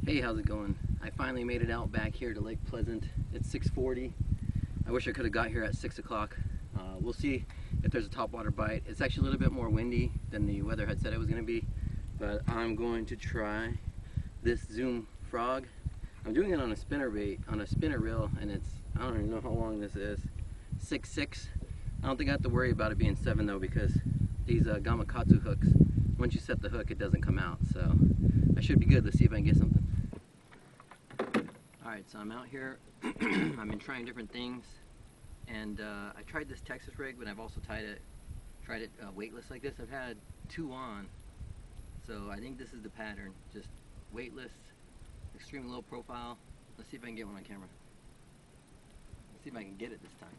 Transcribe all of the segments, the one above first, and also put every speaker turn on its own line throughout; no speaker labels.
Hey, how's it going? I finally made it out back here to Lake Pleasant. It's 6:40. I wish I could have got here at 6 o'clock. We'll see if there's a topwater bite. It's actually a little bit more windy than the weather had said it was going to be, but I'm going to try this Zoom frog. I'm doing it on a spinner bait, on a spinner reel, and it's, I don't even know how long this is, 6'6". I don't think I have to worry about it being 7 though, because these Gamakatsu hooks, once you set the hook, it doesn't come out, so I should be good. Let's see if I can get something. Alright, so I'm out here. I've been trying different things, and I tried this Texas rig, but I've also tried it weightless like this. I've had 2 on, so I think this is the pattern. Just weightless, extreme low profile. Let's see if I can get one on camera. Let's see if I can get it this time.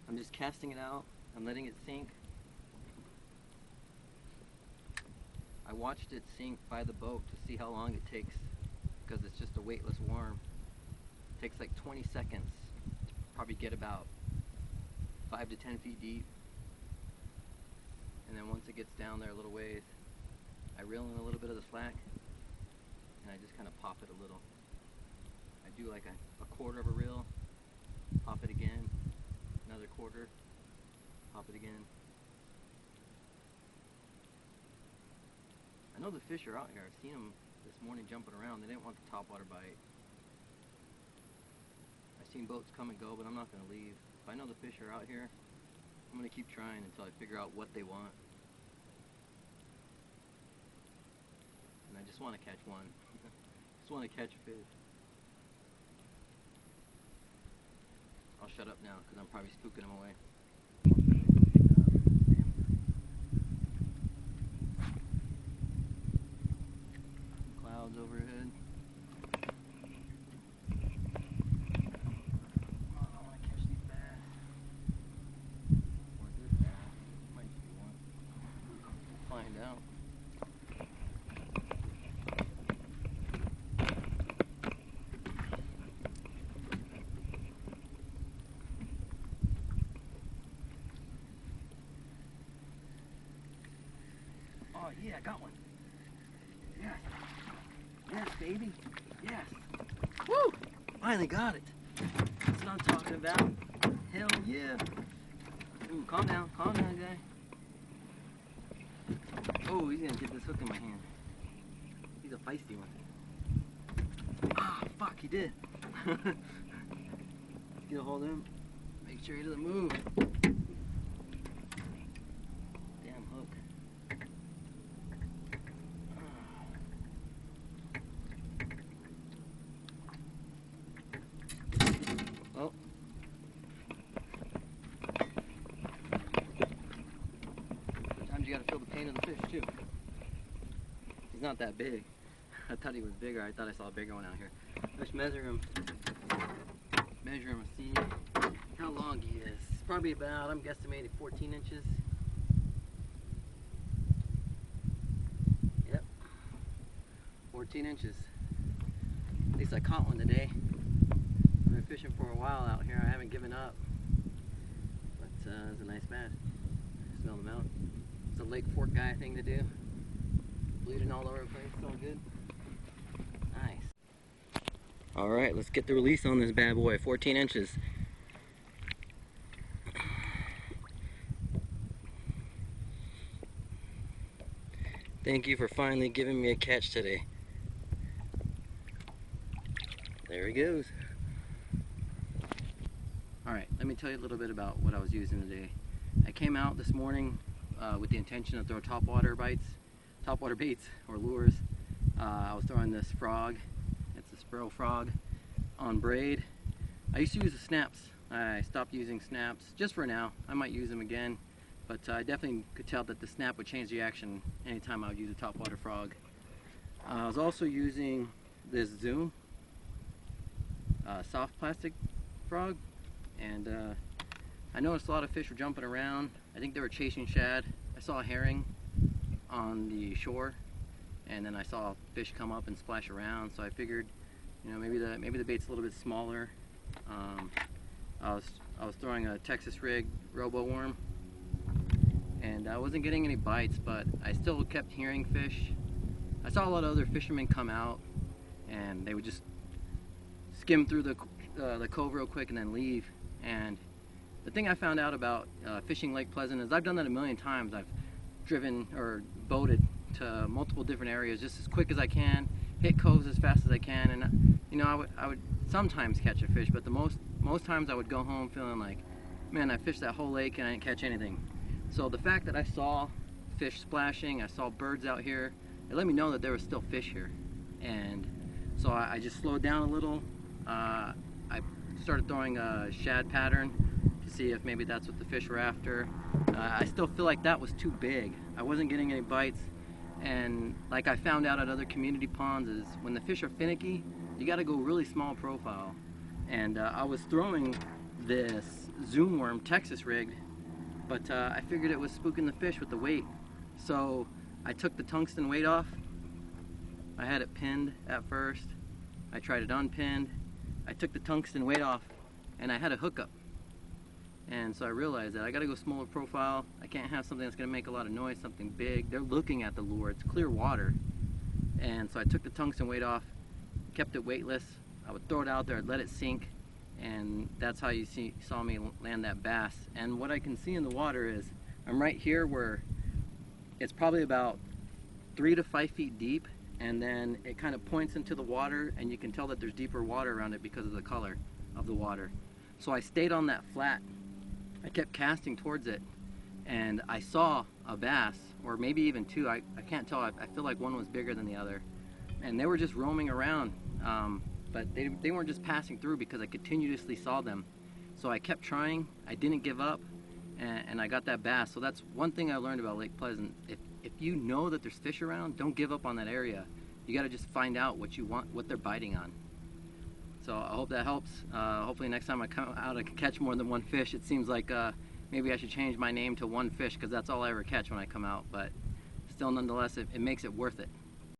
I'm just casting it out. I'm letting it sink. I watched it sink by the boat to see how long it takes, because it's just a weightless worm. It takes like 20 seconds to probably get about 5 to 10 feet deep. And then once it gets down there a little ways, I reel in a little bit of the slack, and I just kind of pop it a little. I do like a quarter of a reel, pop it again, another quarter, pop it again. I know the fish are out here. I've seen them this morning jumping around. They didn't want the topwater bite. I've seen boats come and go, but I'm not going to leave. If I know the fish are out here, I'm going to keep trying until I figure out what they want. And I just want to catch one. Just want to catch a fish. I'll shut up now because I'm probably spooking them away. Clouds overhead. Oh, I want to catch these bass. Or this bass. Might be one. We'll find out. Oh yeah, I got one. Yes. Yes, baby. Yes. Woo! Finally got it. That's what I'm talking about. Hell yeah. Ooh, calm down, guy. Oh, he's gonna get this hook in my hand. He's a feisty one. Ah, fuck, he did. Let's get a hold of him. Make sure he doesn't move. Damn hook. Oh. Sometimes you gotta feel the pain of the fish too. He's not that big. I thought he was bigger. I thought I saw a bigger one out here. Let's measure him. Measure him and see how long he is. He's probably about, I'm guesstimating 14 inches. Yep. 14 inches. At least I caught one today. I've been fishing for a while out here. I haven't given up. But it's a nice bass. Smell them out. It's a Lake Fork guy thing to do. Bleeding all over the place. It's all good. Nice. Alright, let's get the release on this bad boy. 14 inches. Thank you for finally giving me a catch today. There he goes. Alright, let me tell you a little bit about what I was using today. I came out this morning with the intention to throw topwater baits or lures. I was throwing this frog. It's a sparrow frog on braid. I used to use the snaps. I stopped using snaps just for now. I might use them again, but I definitely could tell that the snap would change the action anytime I would use a topwater frog. I was also using this Zoom soft plastic frog, and I noticed a lot of fish were jumping around. I think they were chasing shad. I saw a herring on the shore, and then I saw a fish come up and splash around, so I figured, you know, maybe the bait's a little bit smaller. I was throwing a Texas rig robo worm, and and I wasn't getting any bites, but I still kept hearing fish. I saw a lot of other fishermen come out, and they would just skim through the cove real quick and then leave. And the thing I found out about fishing Lake Pleasant is I've done that a million times. I've driven or boated to multiple different areas just as quick as I can, hit coves as fast as I can, and you know, I would sometimes catch a fish, but the most times I would go home feeling like, man, I fished that whole lake and I didn't catch anything. So the fact that I saw fish splashing, I saw birds out here, it let me know that there was still fish here. And so I just slowed down a little. I started throwing a shad pattern to see if maybe that's what the fish were after. I still feel like that was too big. I wasn't getting any bites, and like I found out at other community ponds is when the fish are finicky, you got to go really small profile. And I was throwing this zoom worm Texas rigged, but I figured it was spooking the fish with the weight. So I took the tungsten weight off. I had it pinned at first. I tried it unpinned. I took the tungsten weight off and I had a hookup. And so I realized that I gotta go smaller profile. I can't have something that's gonna make a lot of noise, something big. They're looking at the lure, it's clear water. And so I took the tungsten weight off, kept it weightless. I would throw it out there, I'd let it sink, and that's how you saw me land that bass. And what I can see in the water is, I'm right here where it's probably about 3 to 5 feet deep, and then it kind of points into the water, and you can tell that there's deeper water around it because of the color of the water. So I stayed on that flat. I kept casting towards it, and I saw a bass, or maybe even two. I can't tell. I feel like one was bigger than the other, and they were just roaming around, but they weren't just passing through because I continuously saw them. So I kept trying. I didn't give up, and I got that bass. So that's one thing I learned about Lake Pleasant. If you know that there's fish around, don't give up on that area. You got to just find out what you want, what they're biting on. So I hope that helps. Hopefully next time I come out I can catch more than one fish. It seems like maybe I should change my name to One Fish, because that's all I ever catch when I come out, but still nonetheless it makes it worth it.